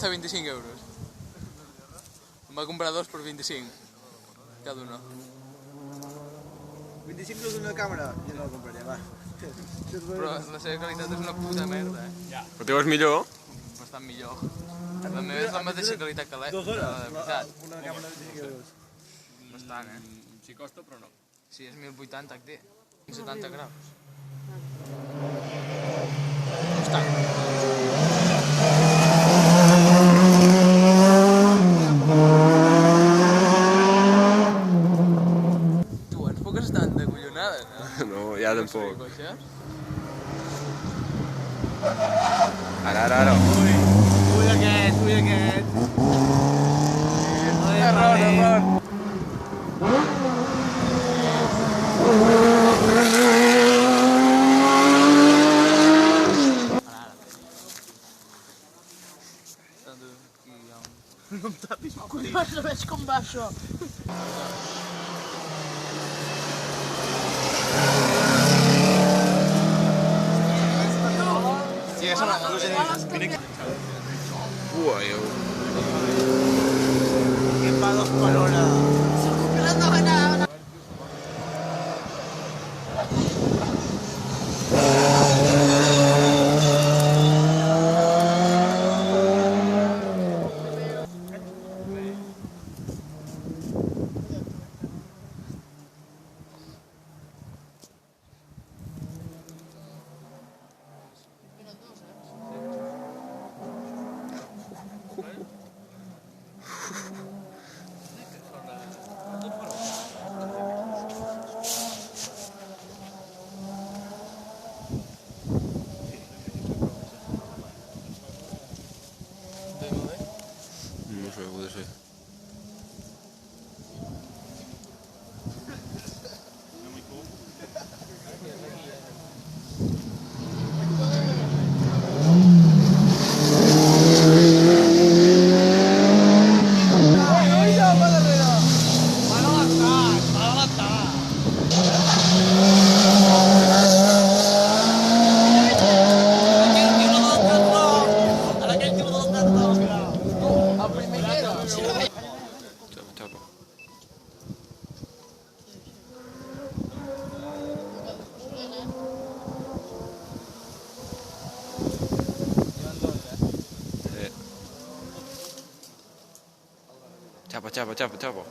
costa 25 euros. Em va comprar dos per 25, cada una. 25 euros una càmera? Jo no la compraria, va. Però la seva qualitat és una puta merda, eh? La teva és millor? Bastant millor. La meva és la mateixa qualitat que la 2 hores, de veritat. una càmera de 25 euros. Bastant, eh? Sí costa, però no. Sí, és 1080 que té. 70 graus. Tu, ens poques estan de collonades, no? No, ja tampoc. Cotxes? Ara. Ull aquest. Error. No em tapis, collons, no veig com va això. Sí, això no. Uai, Que fa 2 per hora. no sé, pot ser. Xapa. Xapa.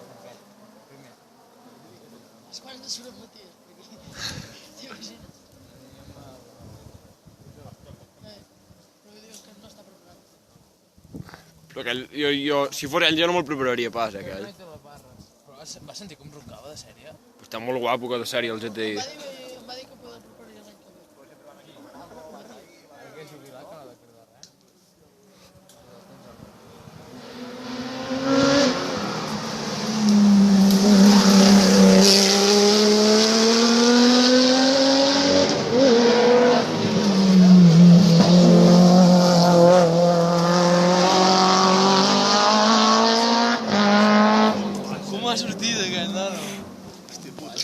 És quan de surt matí. T'imagines? Però dius que no està preparat. Però aquell, jo, si fos ell, jo no me'l prepararia pas, aquell. Però va sentir com roncava de sèrie? Està molt guapo que de sèrie el GTI. Em va dir que poder prepararia l'any que ve. Perquè jubilat que no ha de cridar res. Com ha sortit aquest, nano? Hòstia puta.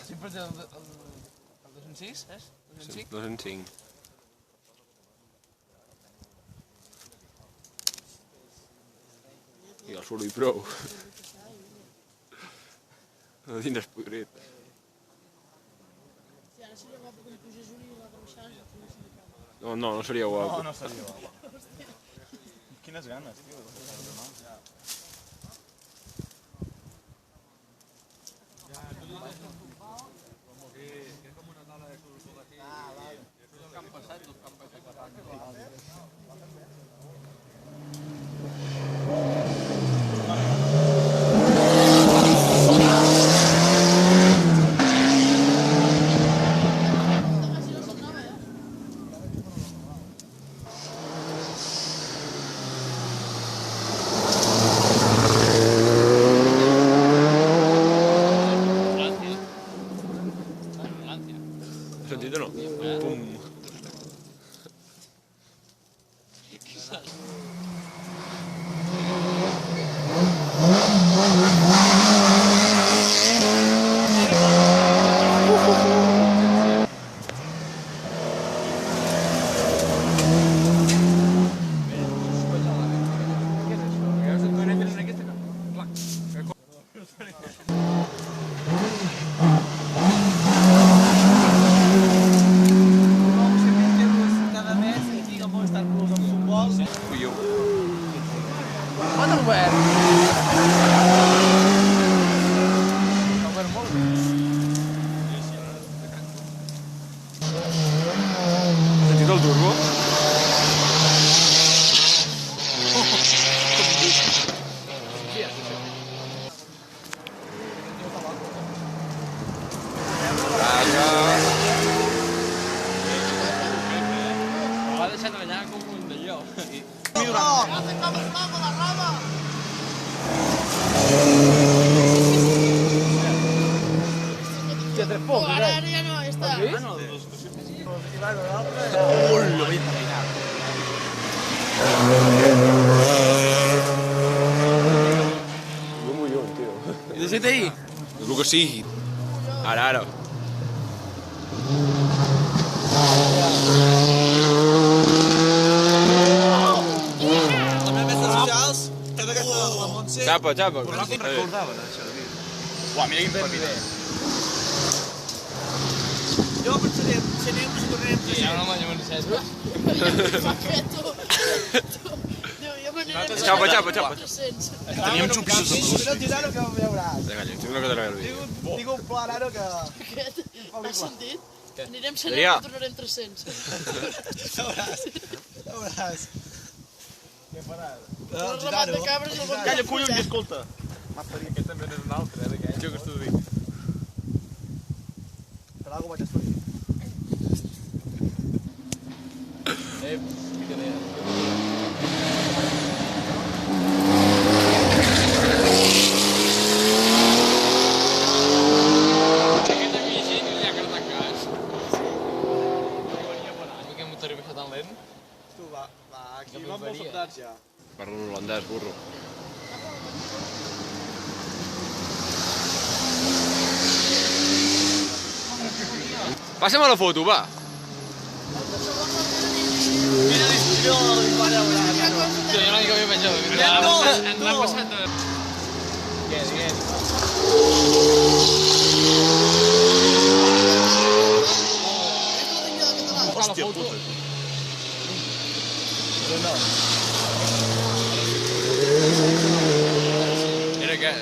Sempre té el 206, és? 205? 205. I el suro i prou. No tindràs podrit. Sí, ara seria guapo que li pugés un i l'altre baixant. No seria guapo. No seria guapo. Quines ganes, tio. Cada mes aquí al Movistar Plus el futbol. Fui jo. On ha obert? Ha obert molt bé. Has sentit el turbo? Va deixar allà com un d'allò. ¡Vamos, vamos, la rama! Ahora ya no, ya está. I de set ahir? El que sigui. Ara, ara. Les meves socials, cada aquesta la Montse. Xapa, xapa. Recordava d'això, de mi. Uau, mira quin paper. Jo pensaré, si anem, si tornarem Sí, ja no m'ha cespa. Jo me n'he Xapa, xapa, xapa. 300. Teníem xupissos de plus. No tirant que veuràs. De calla, tinc una cosa de veure. Tinc un pla ara que... Aquest, has sentit? Anirem a Adrià. i tornarem 300. Veuràs. Què faràs? El ramat de cabres i el bon Calla, collons, i escolta. Aquest també n'és un altre, d'aquest. Jo que t'ho dic. Per alguna vaig estudiar. Que deia. Aquest havia gent i li ha cardat cas. Per què motor i tan lent? Tu, va, aquí van molts soldats ja. Parlo holandès, burro. Passa'm a la foto, va. Mira, jo la veuràs. Jo no dic que havia penjat. Ens l'han passat de... Hòstia puta. Era aquest.